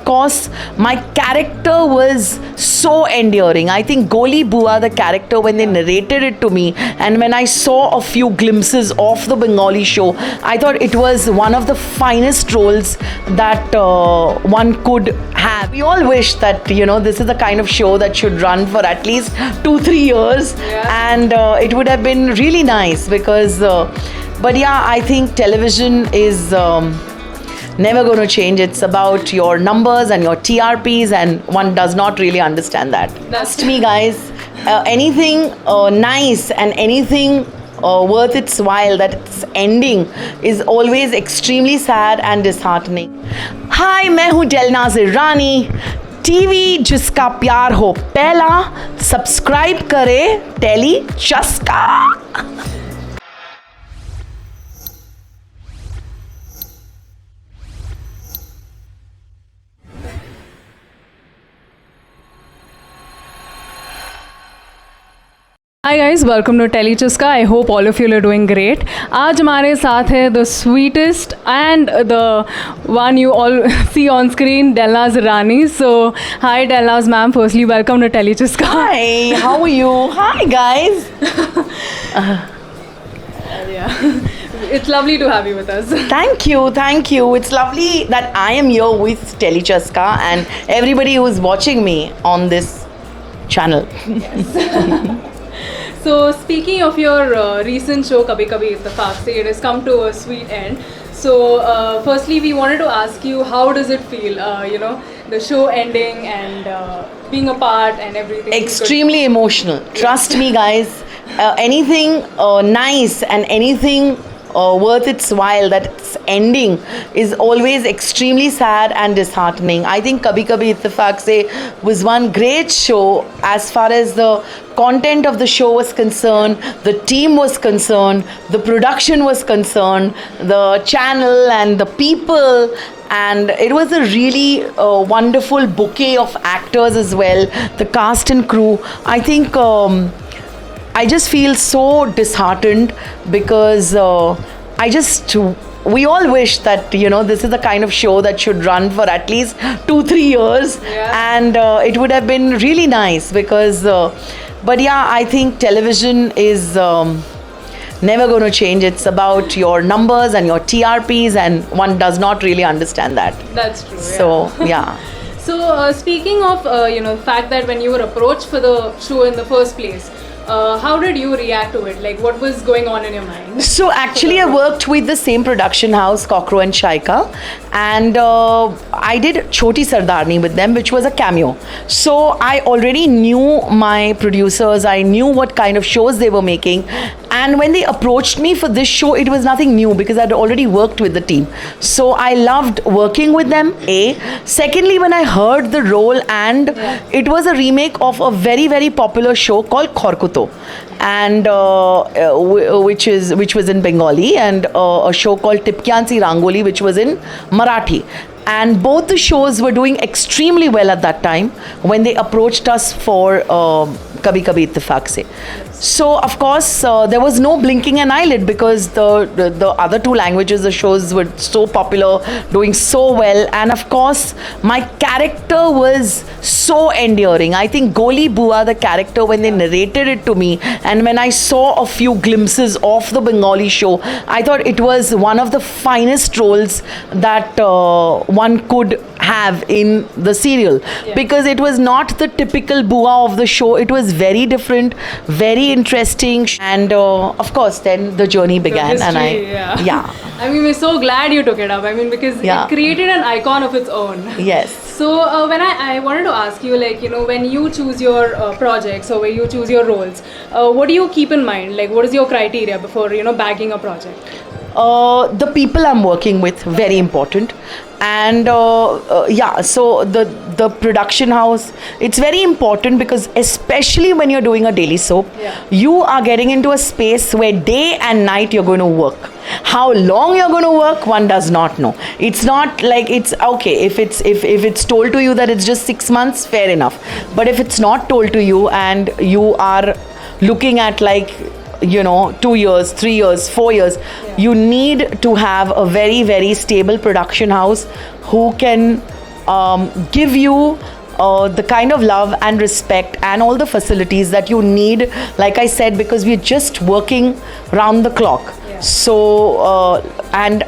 course, my character was so endearing. I think Goli Bua, the character, when they narrated it to me, and when I saw a few glimpses of the Bengali show, I thought it was one of the finest roles that one could have. We all wish that, this is the kind of show that should run for at least 2-3 years, and it would have been really nice because, but yeah, I think television is never going to change. It's about your numbers and your TRPs, and one does not really understand that. Trust me, guys, anything nice and anything worth its while that it's ending is always extremely sad and disheartening. Hi, मैं हूँ Delnaaz Irani. TV जिसका प्यार हो पहला, subscribe करे tellychaska. Hi guys, welcome to tellychaska. I hope all of you are doing great. आज हमारे साथ है the sweetest and the one you all see on screen, Delnaaz Irani. So, hi Delnaaz ma'am, firstly welcome to tellychaska. Hi, how are you? Hi guys. Yeah. It's lovely to have you with us. Thank you. It's lovely that I am here with tellychaska and everybody who is watching me on this channel. Yes. So speaking of your recent show Kabhi Kabhi Ittifaq Se, it has come to a sweet end. So firstly we wanted to ask you, how does it feel, the show ending and being a part and everything? Extremely emotional. Trust me guys, anything nice and anything worth its while that it's ending is always extremely sad and disheartening. I think Kabhi Kabhi Ittifaq Se was one great show as far as the content of the show was concerned, the team was concerned, the production was concerned, the channel and the people, and it was a really wonderful bouquet of actors as well, the cast and crew. I think I just feel so disheartened because we all wish that, this is the kind of show that should run for at least 2-3 years, and it would have been really nice because, but yeah, I think television is never going to change. It's about your numbers and your TRPs, and one does not really understand that. That's true. So, yeah. So speaking of, the fact that when you were approached for the show in the first place, how did you react to it? Like, what was going on in your mind? So actually, I worked with the same production house, Cockroach and Shaika, and I did Choti Sardarni with them, which was a cameo. So I already knew my producers, I knew what kind of shows they were making, and when they approached me for this show, it was nothing new because I'd already worked with the team. So I loved working with them, A. Secondly, when I heard the role, and it was a remake of a very, very popular show called Khorkuto, and which was in Bengali, and a show called Tipkyansi Rangoli, which was in Marathi. And both the shows were doing extremely well at that time when they approached us for Kabhi Kabhi Ittifaq Se. So of course there was no blinking an eyelid because the other two languages, the shows were so popular, doing so well, and of course my character was so endearing. I think Goli Bua, the character, when they narrated it to me, and when I saw a few glimpses of the Bengali show, I thought it was one of the finest roles that one could have in the serial, because it was not the typical Bua of the show. It was very different, very interesting, and of course then the journey began. History, I mean, we're so glad you took it up. I mean, because it created an icon of its own. Yes. So when I wanted to ask you, like, when you choose your projects or when you choose your roles, what do you keep in mind? Like, what is your criteria before bagging a project? The people I'm working with, very important. And so the production house, it's very important because especially when you're doing a daily soap, you are getting into a space where day and night you're going to work. How long you're going to work, one does not know. It's not like, it's okay if it's told to you that it's just 6 months, fair enough. But if it's not told to you and you are looking at like 2 years, 3 years, 4 years, you need to have a very, very stable production house who can give you the kind of love and respect and all the facilities that you need, like I said, because we're just working round the clock. Yeah. So, and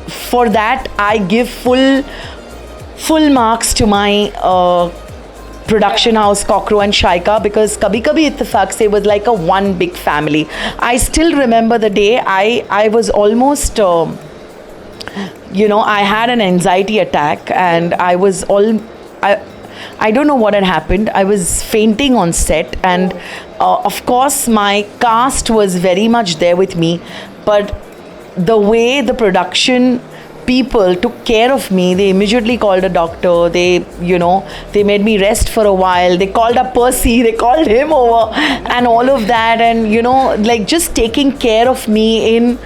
for that, I give full marks to my production house, Cockroach and Shaika, because Kabhi Kabhi Ittifaq Se was like a one big family. I still remember the day I was almost, I had an anxiety attack, and I was I don't know what had happened. I was fainting on set, and of course my cast was very much there with me, but the way the production people took care of me, they immediately called a doctor. They made me rest for a while. They called up Percy, they called him over, and all of that, and like just taking care of me in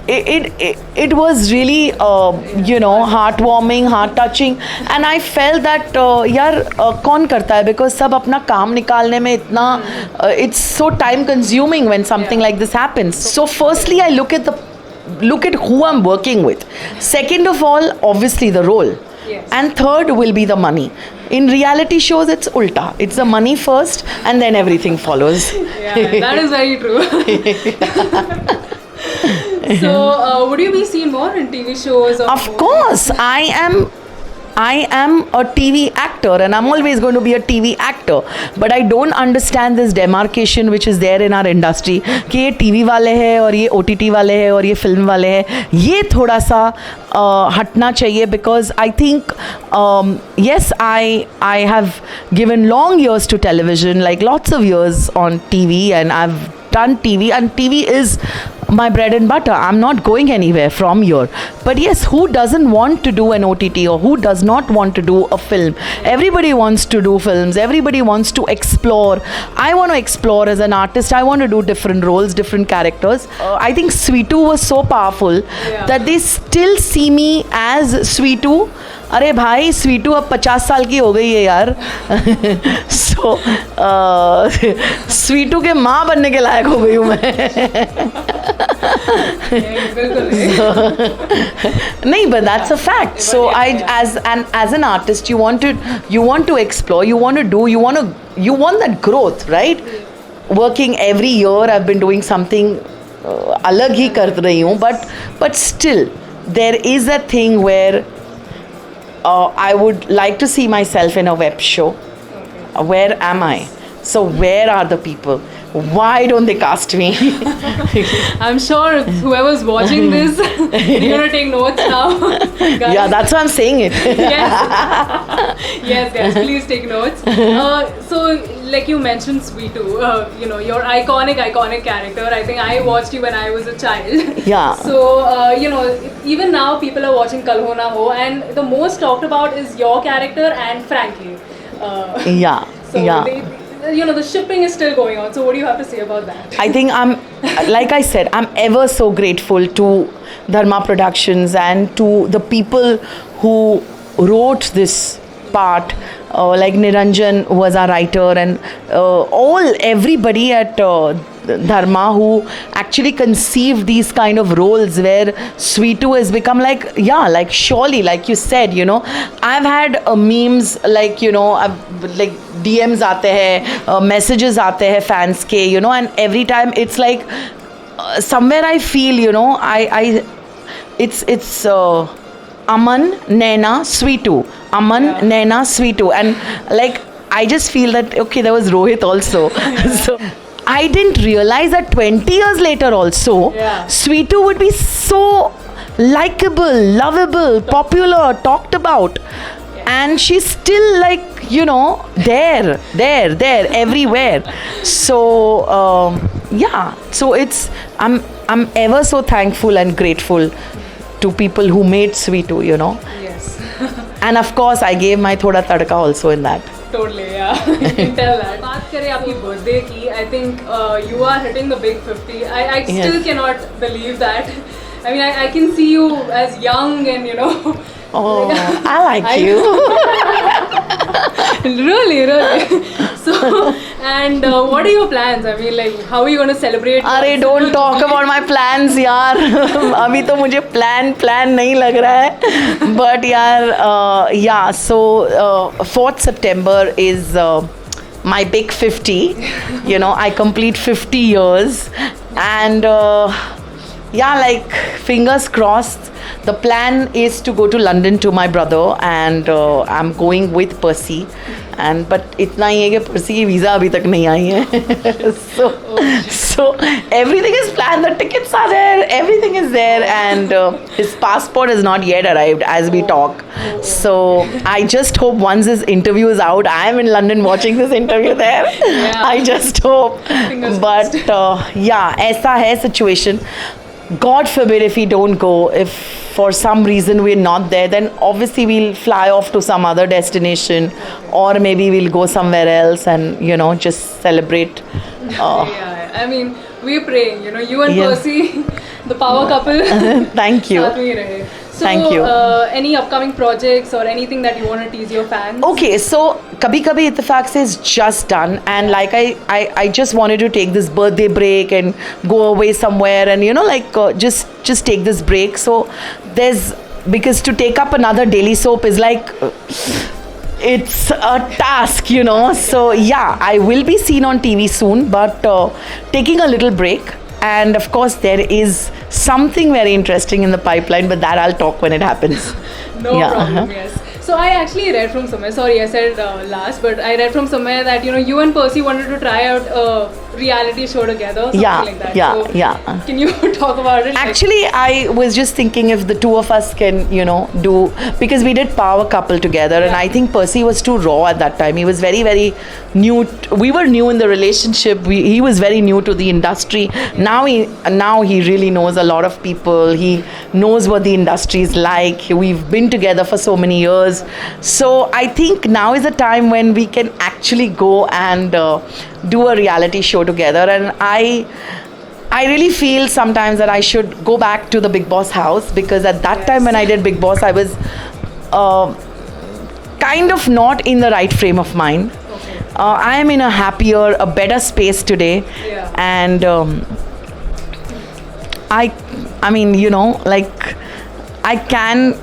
it was really heartwarming, heart touching, and I felt that कौन करता है, because सब अपना काम निकालने में इतना it's so time consuming when something like this happens. So firstly I look at who I'm working with. Second of all, obviously the role. Yes. And third will be the money. In reality shows, it's ulta. It's the money first, and then everything follows. Yeah, that is very true. So, would you be seen more in TV shows? Or Of course, I am a TV actor, and I'm always going to be a TV actor. But I don't understand this demarcation which is there in our industry कि ये TV वाले हैं और ये OTT वाले हैं और ये film वाले हैं. ये थोड़ा सा हटना चाहिए, because I think yes, I have given long years to television, like lots of years on TV, and I've done TV, and TV is my bread and butter. I'm not going anywhere from here. But yes, who doesn't want to do an OTT, or who does not want to do a film? Everybody wants to do films. Everybody wants to explore. I want to explore as an artist. I want to do different roles, different characters. I think Sweetu was so powerful that they still see me as Sweetu. अरे भाई, स्वीटू अब 50 साल की हो गई है यार. सो स्वीटू के माँ बनने के लायक हो गई हूँ मैं. नहीं, but that's a fact. So as an artist, you want to explore, you want that growth, right? Working every year, I've been doing something अलग ही कर रही हूँ, but still there is a thing where I would like to see myself in a web show. Okay. Where am I? So where are the people? Why don't they cast me? I'm sure whoever's watching this, you're gonna take notes now. Guys. Yeah, that's why I'm saying it. Yes, guys, please take notes. So, like you mentioned, Sweetu, your iconic character. I think I watched you when I was a child. Yeah. So, even now people are watching Kal Ho Na Ho, and the most talked about is your character and Frankie. Yeah. So yeah. The shipping is still going on. So what do you have to say about that? I think like I said, I'm ever so grateful to Dharma Productions and to the people who wrote this part, like Niranjan, who was our writer, and everybody at Dharma who actually conceived these kind of roles where Sweetu has become like surely, like you said, I've had memes like, like DMs aate hai, messages aate hai fans ke, and every time it's like somewhere I feel, it's Aman, Naina, Sweetu. Aman, Naina, Sweetu. And like, I just feel that, okay, there was Rohit also. So I didn't realize that 20 years later also, Sweetu would be so likable, lovable, popular, talked about. And she's still like, there, everywhere. So, so I'm ever so thankful and grateful to people who made Sweetu, Yes. And of course, I gave my thoda tadka also in that. Totally, yeah. You can tell that. बात करें आपकी birthday की, I think you are hitting the big 50. I still cannot believe that. I mean, I can see you as young and, Oh, I like you. Really. So, And what are your plans? I mean, like, how are you going to celebrate? अरे don't talk about my plans यार. अभी तो मुझे plan नहीं लग रहा है. But यार, yeah. So 4th September is my big 50. You know, I complete 50 years, and yeah, like fingers crossed. The plan is to go to London to my brother, and I'm going with Percy. And but इतना ही है कि पर्सी की visa अभी तक नहीं आई है. so everything is planned. The tickets are there. Everything is there, and his passport has not yet arrived as we talk. So I just hope once this interview is out, I am in London watching this interview there. Yeah. I just hope. Fingers But yeah, ऐसा है situation. God forbid if we don't go, if for some reason we're not there, then obviously we'll fly off to some other destination, or maybe we'll go somewhere else and, you know, just celebrate. Yeah, I mean, we're praying, you know, you and Yeah. Percy, the power couple. Thank you. साथ में ही रहे. So, Thank you. Any upcoming projects or anything that you want to tease your fans? Okay, so Kabhi Kabhi Ittifaq Se is just done, and like I just wanted to take this birthday break and go away somewhere, and you know, like just take this break. So because to take up another daily soap is like it's a task, you know. So yeah, I will be seen on TV soon, but taking a little break. And of course, there is something very interesting in the pipeline, but that I'll talk when it happens. No problem, yes. So I actually read from somewhere, sorry I said last, but I read from somewhere that, you know, you and Percy wanted to try out a reality show together, something like that. Yeah. Can you talk about it? Actually, I was just thinking if the two of us can, you know, do, because we did Power Couple together, and I think Percy was too raw at that time. He was very, very new. We were new in the relationship. He was very new to the industry. Now he really knows a lot of people. He knows what the industry is like. We've been together for so many years. So I think now is the time when we can actually go and do a reality show together. And I really feel sometimes that I should go back to the Big Boss house, because at that time when I did Big Boss, I was kind of not in the right frame of mind. Okay. I am in a happier, a better space today. Yeah. And I mean, you know, like I can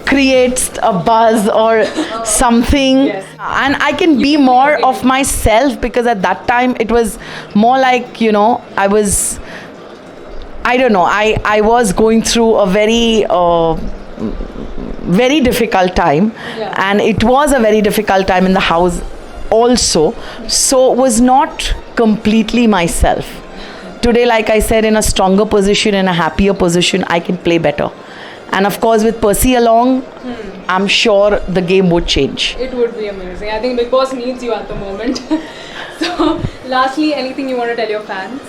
create a buzz or something. Yes. And I can be more of myself, because at that time it was more like, you know, I don't know, I was going through a very difficult time. Yeah. And it was a very difficult time in the house also, so was not completely myself. Today, like I said, in a stronger position, in a happier position, I can play better. And of course, with Percy along, I'm sure the game would change. It would be amazing. I think Big Boss needs you at the moment. So, lastly, anything you want to tell your fans?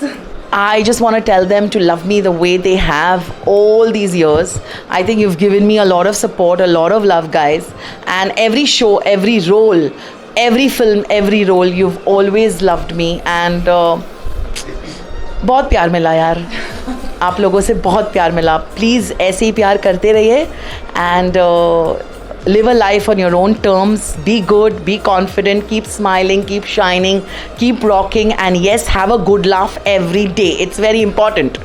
I just want to tell them to love me the way they have all these years. I think you've given me a lot of support, a lot of love, guys. And every show, every role, every film, every role, you've always loved me. And बहुत प्यार मिला यार, आप लोगों से बहुत प्यार मिला. प्लीज़ ऐसे ही प्यार करते रहिए, and live a life on your own terms. Be good, be confident, keep smiling, keep shining, keep rocking, and yes, have a good laugh every day. It's very important.